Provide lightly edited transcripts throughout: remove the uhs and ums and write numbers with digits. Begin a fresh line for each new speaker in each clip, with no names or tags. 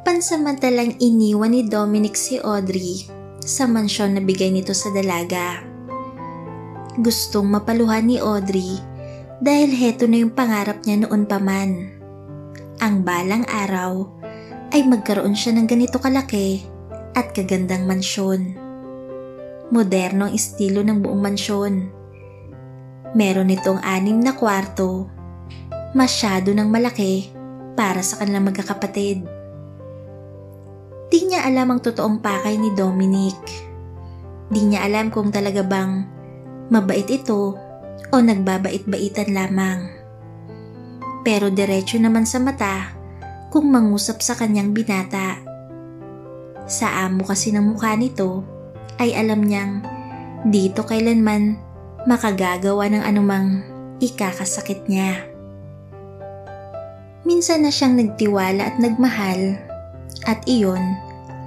Pansamantalang iniwan ni Dominic si Audrey sa mansyon na bigay nito sa dalaga. Gustong mapaluhan ni Audrey dahil heto na yung pangarap niya noon pa man. Ang balang araw ay magkaroon siya ng ganito kalaki at kagandang mansyon. Moderno ang estilo ng buong mansyon. Meron itong 6 na kwarto, masyado ng malaki para sa kanilang magkakapatid. Di niya alam ang totoong pakay ni Dominic. Di niya alam kung talaga bang mabait ito o nagbabait-baitan lamang. Pero diretso naman sa mata kung mangusap sa kanyang binata. Sa amo kasi ng mukha nito ay alam niyang dito kailanman makagagawa ng anumang ikakasakit niya. Minsan na siyang nagtiwala at nagmahal at iyon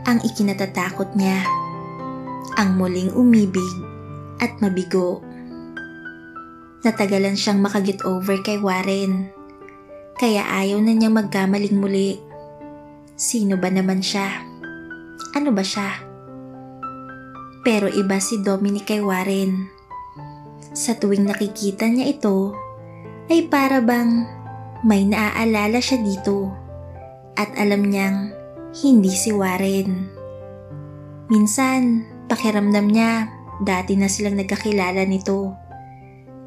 ang ikinatatakot niya. Ang muling umibig at mabigo. Natagalan siyang makaget over kay Warren. Kaya ayaw na niyang magkamaling muli. Sino ba naman siya? Ano ba siya? Pero iba si Dominic kay Warren. Sa tuwing nakikita niya ito, ay para bang may naaalala siya dito at alam niyang hindi si Warren. Minsan, pakiramdam niya dati na silang nagkakilala nito.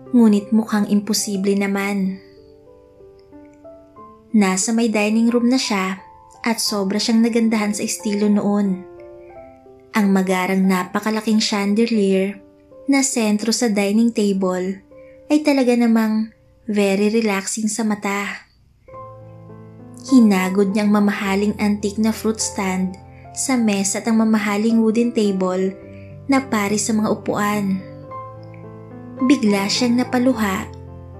Ngunit mukhang imposible naman. Nasa may dining room na siya at sobra siyang nagandahan sa estilo noon. Ang magarang napakalaking chandelier na sentro sa dining table ay talaga namang very relaxing sa mata. Hinagod niyang mamahaling antique na fruit stand sa mesa at ang mamahaling wooden table na pares sa mga upuan. Bigla siyang napaluha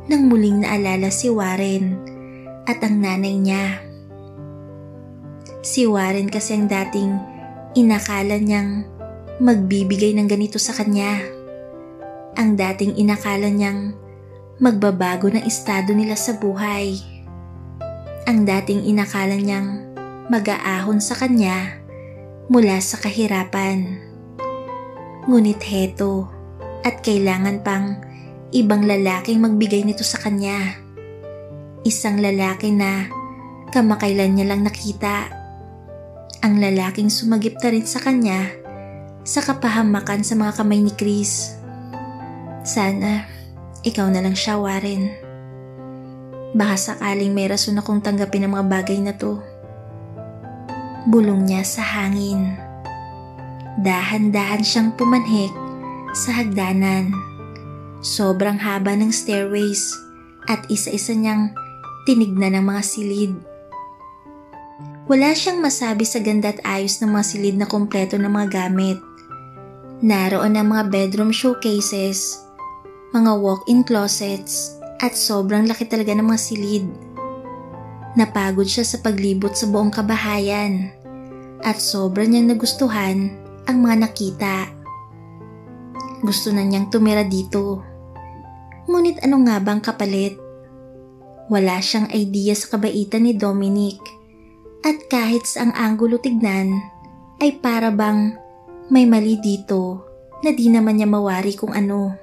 nang muling naalala si Warren at ang nanay niya. Si Warren kasi ang dating inakala niyang magbibigay ng ganito sa kanya. Ang dating inakala niyang magbabago ng estado nila sa buhay. Ang dating inakala niyang mag-aahon sa kanya mula sa kahirapan. Ngunit heto at kailangan pang ibang lalaking magbigay nito sa kanya. Isang lalaki na kamakailan niya lang nakita. Ang lalaking sumagip na rin sa kanya sa kapahamakan sa mga kamay ni Chris. Sana ikaw na lang siya, Warren. Baka sakaling may rason akong tanggapin ang mga bagay na to. Bulong niya sa hangin. Dahan-dahan siyang pumanhik sa hagdanan. Sobrang haba ng stairways at isa-isa niyang tinignan ng mga silid. Wala siyang masabi sa ganda at ayos ng mga silid na kompleto ng mga gamit. Naroon ang mga bedroom showcases, mga walk-in closets, at sobrang laki talaga ng mga silid. Napagod siya sa paglibot sa buong kabahayan at sobrang niyang nagustuhan ang mga nakita. Gusto na niyang tumira dito. Ngunit ano nga bang kapalit? Wala siyang idea sa kabaitan ni Dominic at kahit sa ang anggulo tignan ay para bang may mali dito na di naman niya mawari kung ano.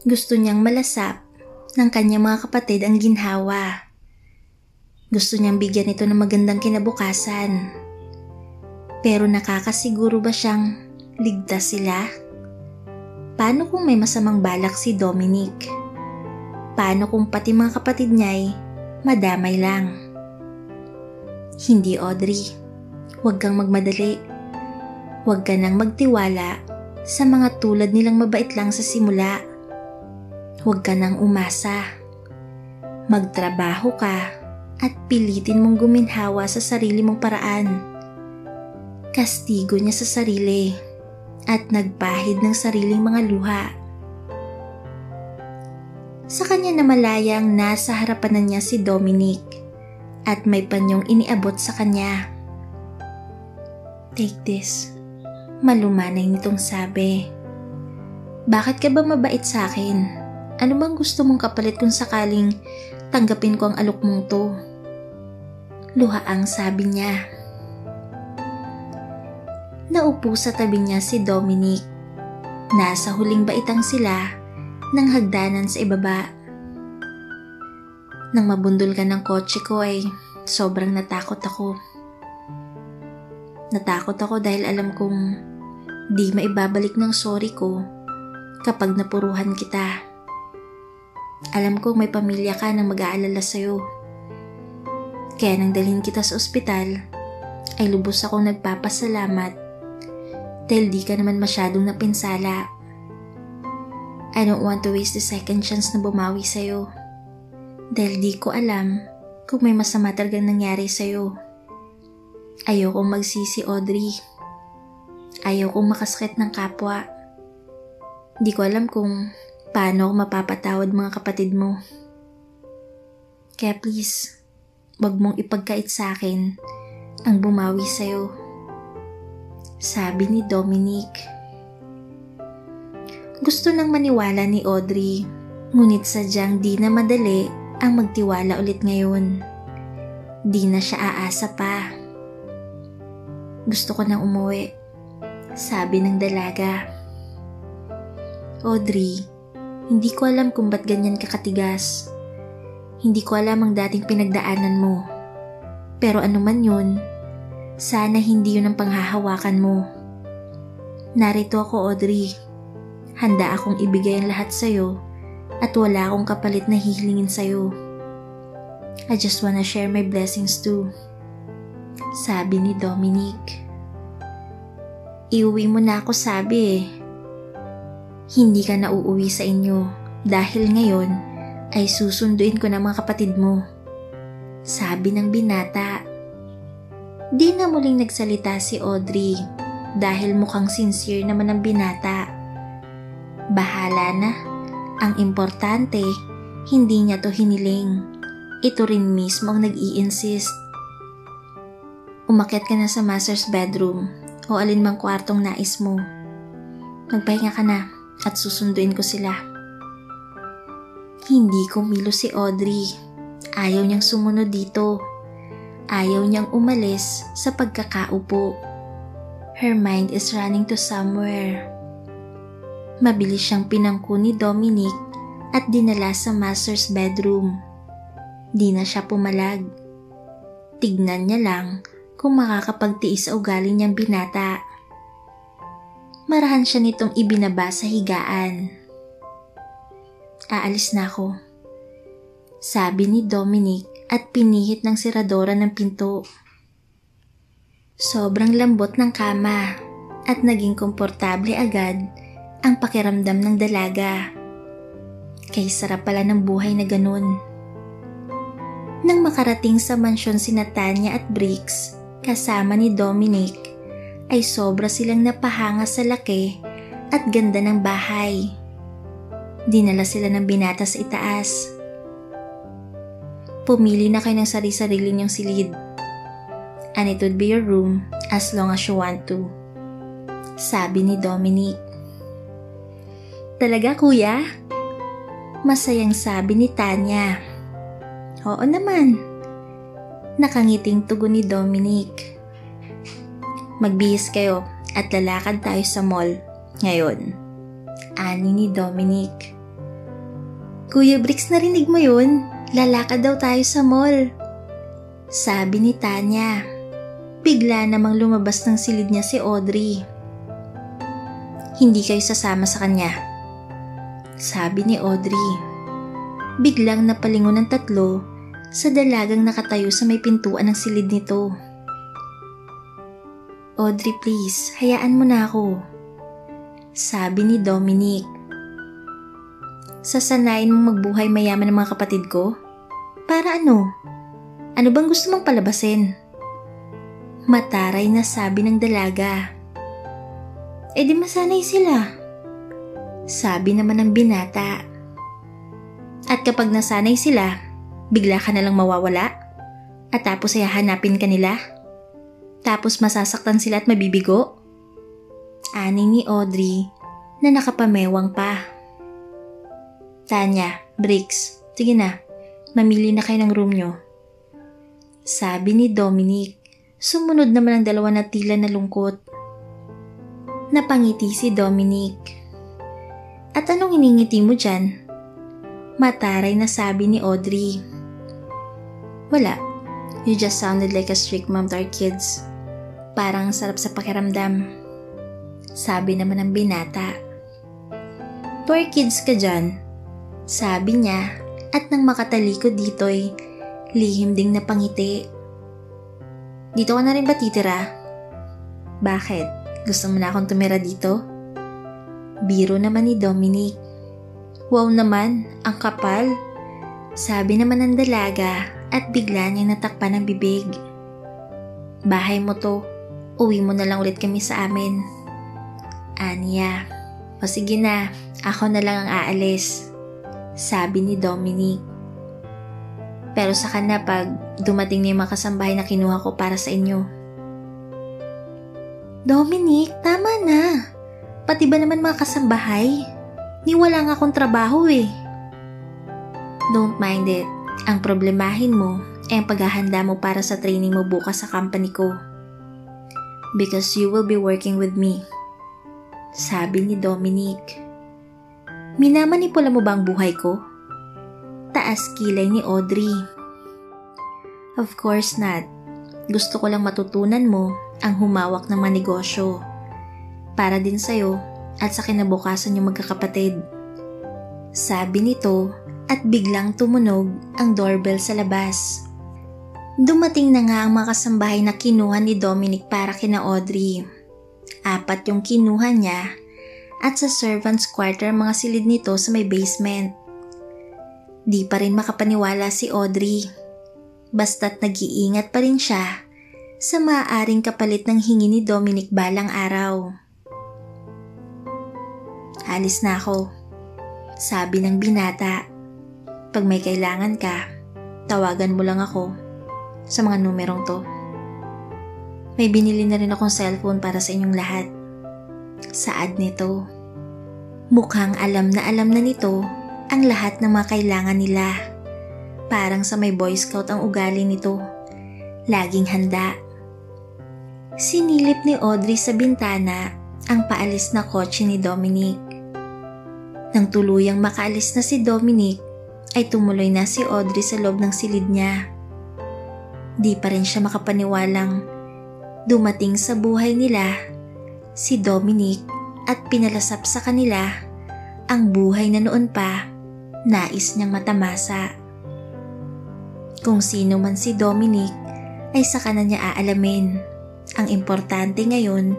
Gusto niyang malasap ng kanyang mga kapatid ang ginhawa. Gusto niyang bigyan ito ng magandang kinabukasan. Pero nakakasiguro ba siyang ligtas sila? Paano kung may masamang balak si Dominic? Paano kung pati mga kapatid niya'y madamay lang? Hindi, Audrey. Huwag kang magmadali. Huwag ka nang magtiwala sa mga tulad nilang mabait lang sa simula. Huwag ka nang umasa. Magtrabaho ka at pilitin mong guminhawa sa sarili mong paraan. Kastigo niya sa sarili at nagpahid ng sariling mga luha. Sa kanya na malayang nasa harapan na niya si Dominic at may panyong iniabot sa kanya. Take this. Malumanay nitong sabi. Bakit ka ba mabait sa akin? Ano bang gusto mong kapalit kung sakaling tanggapin ko ang alok mong to? Luhaang sabi niya. Naupo sa tabi niya si Dominic. Nasa huling baitang sila ng hagdanan sa ibaba. Nang mabundol ka ng kotse ko ay sobrang natakot ako. Natakot ako dahil alam kong di maibabalik ng sorry ko kapag napuruhan kita. Alam kong may pamilya ka nang mag-aalala sa'yo. Kaya nang dalhin kita sa ospital ay lubos akong nagpapasalamat dahil di ka naman masyadong napinsala. I don't want to waste the second chance na bumawi sa'yo dahil di ko alam kung may masama talagang nangyari sa'yo. Ayokong magsisi, Audrey. Ayokong makasakit ng kapwa. Di ko alam kung paano ako mapapatawad mga kapatid mo. Kaya please, wag mong ipagkait sa akin ang bumawi sa'yo. Sabi ni Dominic. Gusto nang maniwala ni Audrey, ngunit sadyang di na madali ang magtiwala ulit ngayon. Di na siya aasa pa. Gusto ko nang umuwi, sabi ng dalaga. Audrey, hindi ko alam kung ba't ganyan ka katigas. Hindi ko alam ang dating pinagdaanan mo. Pero ano man yun, sana hindi yun ang panghahawakan mo. Narito ako, Audrey. Handa akong ibigay ang lahat sa'yo at wala akong kapalit na hihilingin sa'yo. I just wanna share my blessings too, sabi ni Dominic. Iuwi mo na ako, sabi eh. Hindi ka na uuwi sa inyo dahil ngayon ay susunduin ko na mga kapatid mo, sabi ng binata. Di na muling nagsalita si Audrey dahil mukhang sincere naman ang binata. Bahala na. Ang importante, hindi niya to hiniling. Ito rin mismo ang nag-i-insist. Umakyat ka na sa master's bedroom o alinmang kwartong nais mo. Magpahinga ka na at susunduin ko sila. Hindi kumilos si Audrey. Ayaw niyang sumunod dito. Ayaw niyang umalis sa pagkakaupo. Her mind is running to somewhere. Mabilis siyang pinangko ni Dominic at dinala sa master's bedroom. Di na siya pumalag. Tignan niya lang kung makakapagtiis sa ugali niyang binata. Marahan siya nitong ibinaba sa higaan. Aalis na ako, sabi ni Dominic at pinihit ng seradora ng pinto. Sobrang lambot ng kama at naging komportable agad ang pakiramdam ng dalaga. Kay sarap pala ng buhay na ganun. Nang makarating sa mansyon sina Tanya at Briggs kasama ni Dominic, ay sobra silang napahanga sa laki at ganda ng bahay. Dinala sila ng binata sa itaas. Pumili na kayo ng sarili-sarili niyong silid. And it would be your room as long as you want to, sabi ni Dominic. Talaga, kuya? Masayang sabi ni Tanya. Oo naman. Nakangiting tugon ni Dominic. Magbihis kayo at lalakad tayo sa mall ngayon, ani ni Dominic. Kuya Briggs, narinig mo yun? Lalakad daw tayo sa mall, sabi ni Tanya. Bigla namang lumabas ng silid niya si Audrey. Hindi kayo sasama sa kanya, sabi ni Audrey. Biglang napalingon ng tatlo sa dalagang nakatayo sa may pintuan ng silid nito. Audrey, please, hayaan mo na ako, sabi ni Dominic. Sasanayin mo magbuhay mayaman ng mga kapatid ko? Para ano? Ano bang gusto mong palabasin? Mataray na sabi ng dalaga. Eh di masanay sila, sabi naman ng binata. At kapag nasanay sila, bigla ka nalang mawawala at tapos ay hahanapin ka nila? Tapos masasaktan sila at mabibigo? Ani ni Audrey na nakapamewang pa. Tanya, Briggs, sige na, mamili na kayo ng room nyo. Sabi ni Dominic. Sumunod naman ang dalawa na tila na lungkot. Napangiti si Dominic. At anong hiningiti mo dyan? Mataray na sabi ni Audrey. Wala. You just sounded like a strict mom to our kids. Parang sarap sa pakiramdam. Sabi naman ng binata. To our kids ka dyan. Sabi niya at nang makatalikod dito'y lihim ding napangiti. Dito ka na rin ba titira? Bakit? Gusto mo na akong tumira dito? Biro naman ni Dominic. Wow naman, ang kapal. Sabi naman ng dalaga at bigla niyang natakpan ang bibig. Bahay mo to. Uwi mo na lang ulit kami sa amin. Aniya. O sige na, ako na lang ang aalis. Sabi ni Dominic. Pero saka na pag dumating na yung mga kasambahay na kinuha ko para sa inyo. Dominic, tama na. Pati ba naman mga kasambahay? Ni wala nga akong trabaho eh. Don't mind it. Ang problemahin mo ay ang paghahanda mo para sa training mo bukas sa company ko. Because you will be working with me. Sabi ni Dominic. Minamanipula mo ba ang buhay ko? Taas kilay ni Audrey. Of course not. Gusto ko lang matutunan mo ang humawak ng mga negosyo. Para din sa'yo at sa kinabukasan yung magkakapatid. Sabi nito at biglang tumunog ang doorbell sa labas. Dumating na nga ang mga kasambahay na kinuha ni Dominic para kina Audrey. 4 yung kinuha niya at sa servant's quarter ang mga silid nito sa may basement. Di pa rin makapaniwala si Audrey. Basta't nag-iingat pa rin siya sa maaaring kapalit ng hingi ni Dominic balang araw. Alis na ako. Sabi ng binata. Pag may kailangan ka, tawagan mo lang ako sa mga numerong to. May binili na rin akong cellphone para sa inyong lahat. Saad nito. Mukhang alam na nito ang lahat ng mga kailangan nila. Parang sa may Boy Scout ang ugali nito. Laging handa. Sinilip ni Audrey sa bintana ang paalis na kotse ni Dominic. Nang tuluyang makaalis na si Dominic, ay tumuloy na si Audrey sa loob ng silid niya. Di pa rin siya makapaniwalang dumating sa buhay nila si Dominic at pinalasap sa kanila ang buhay na noon pa nais niyang matamasa. Kung sino man si Dominic ay saka na niya aalamin. Ang importante ngayon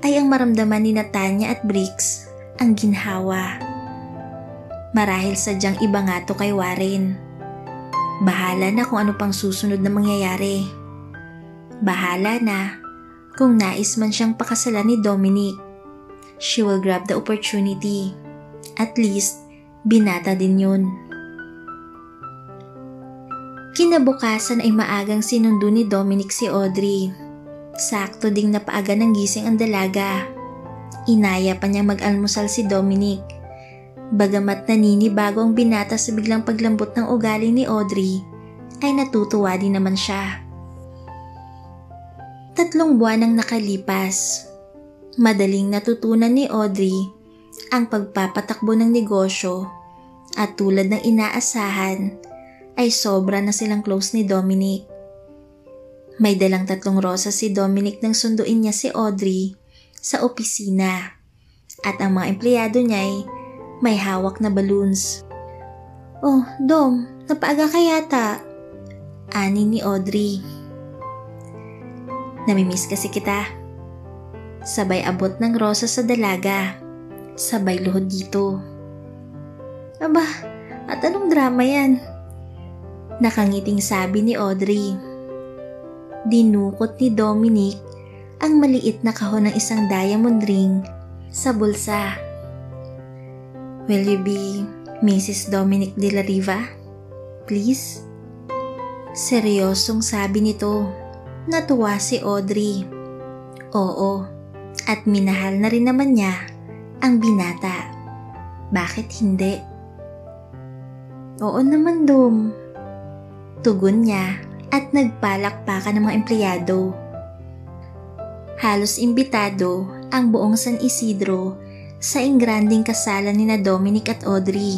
ay ang maramdaman ni Tanya at Briggs ang ginhawa. Marahil sadyang iba nga to kay Warren. Bahala na kung ano pang susunod na mangyayari. Bahala na kung nais man siyang pakasalan ni Dominic. She will grab the opportunity. At least, binata din yun. Kinabukasan ay maagang sinundo ni Dominic si Audrey. Sakto ding napaaga ng gising ang dalaga. Inaya pa niyang mag-almusal si Dominic. Bagamat naninibago ang binata sa biglang paglambot ng ugali ni Audrey, ay natutuwa din naman siya. 3 buwan ang nakalipas. Madaling natutunan ni Audrey ang pagpapatakbo ng negosyo at tulad ng inaasahan ay sobra na silang close ni Dominic. May dalang 3 rosas si Dominic nang sunduin niya si Audrey sa opisina at ang mga empleyado niya ay may hawak na balloons. Oh, Dom, napaaga ka yata. Ani ni Audrey. Namimiss kasi kita. Sabay abot ng rosas sa dalaga. Sabay luhod dito. Aba, at anong drama yan? Nakangiting sabi ni Audrey. Dinukot ni Dominic ang maliit na kahon ng isang diamond ring sa bulsa. Will you be Mrs. Dominic de la Riva? Please? Seryosong sabi nito. Natuwa si Audrey. Oo, at minahal na rin naman niya ang binata. Bakit hindi? Oo naman, Dom. Tugon niya at nagpalakpakan ng mga empleyado. Halos imbitado ang buong San Isidro sa ingranding kasalan ni na Dominic at Audrey.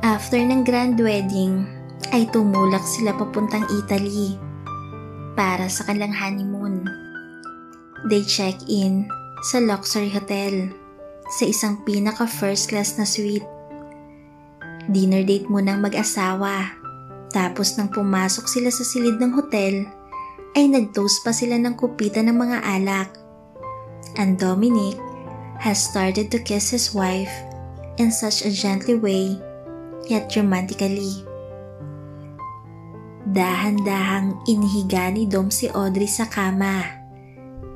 After ng grand wedding ay tumulak sila papuntang Italy para sa kanilang honeymoon. They check in sa luxury hotel sa isang pinaka first class na suite. Dinner date muna ang mag-asawa, tapos nang pumasok sila sa silid ng hotel ay nag-toast pa sila ng kupitan ng mga alak. And Dominic has started to kiss his wife in such a gently way, yet romantically. Dahan-dahang inihiga ni Dom si Audrey sa kama,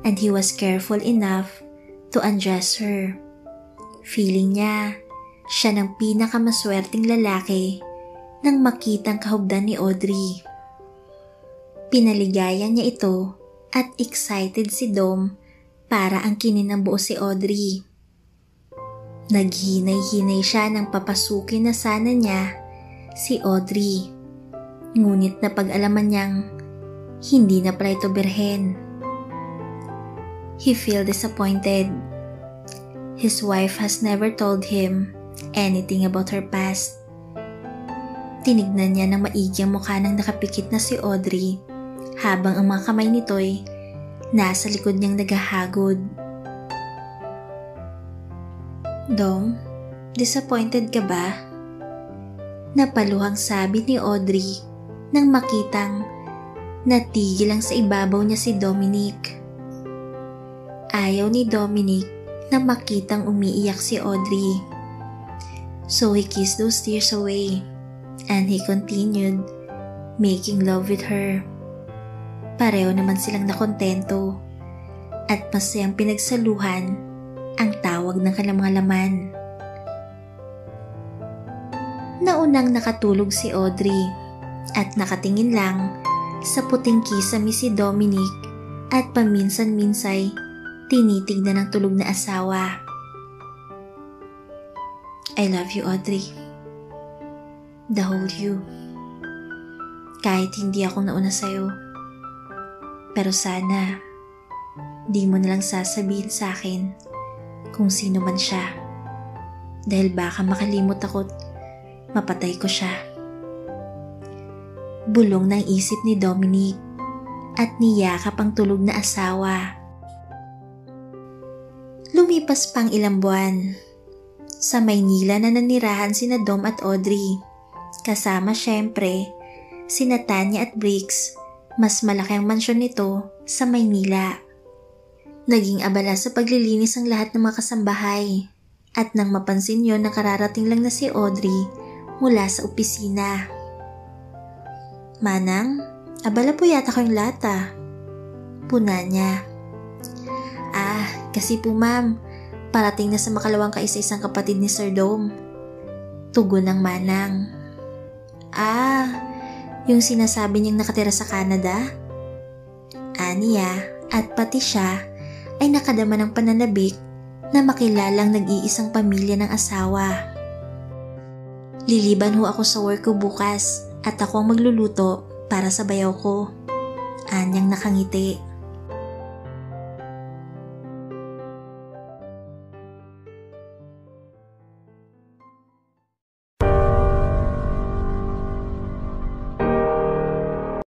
and he was careful enough to undress her. Feeling niya, siya ng pinakamaswerteng lalaki nang makitang kahugdan ni Audrey. Pinaligaya niya ito at excited si Dom para angkinin ng buo si Audrey. Naghinay-hinay siya nang papasukin na sana niya si Audrey. Ngunit napag-alaman niyang hindi na pala ito birhen. He feel disappointed. His wife has never told him anything about her past. Tinignan niya ng maigi ang mukha ng nakapikit na si Audrey habang ang mga kamay nito'y nasa likod niyang naghahagod. Dom, disappointed ka ba? Napaluhang sabi ni Audrey nang makitang natigil lang sa ibabaw niya si Dominic. Ayaw ni Dominic na makitang umiiyak si Audrey. So he kissed those tears away and he continued making love with her. Pareho naman silang nakontento at masayang pinagsaluhan ang tawag ng kanilang mga laman. Naunang nakatulog si Audrey at nakatingin lang sa puting kisame si Dominic at paminsan-minsay tinitignan ng tulog na asawa. I love you, Audrey. The whole you. Kahit hindi ako nauna sa'yo. Pero sana, di mo nalang sasabihin sa akin kung sino man siya. Dahil baka makalimot ako't mapatay ko siya. Bulong ng isip ni Dominic at niyakap ang tulog na asawa. Lumipas pang ilang buwan. Sa Maynila na nanirahan sina Dom at Audrey. Kasama syempre sina Tanya at Briggs. Mas malaki ang mansyon nito sa Maynila. Naging abala sa paglilinis ang lahat ng mga kasambahay. At nang mapansin yon na kararating lang na si Audrey mula sa opisina. Manang, abala po yata kayong lata. Puna niya. Kasi po ma'am, parating na sa makalawang kaisa-isang kapatid ni Sir Dom. Tugon ng Manang. Yung sinasabi niyang nakatira sa Canada? Aniya at pati siya ay nakadama ng pananabik na makilalang nag-iisang pamilya ng asawa. Liliban ho ako sa work ko bukas at ako ang magluluto para sa bayaw ko. Anyang nakangiti.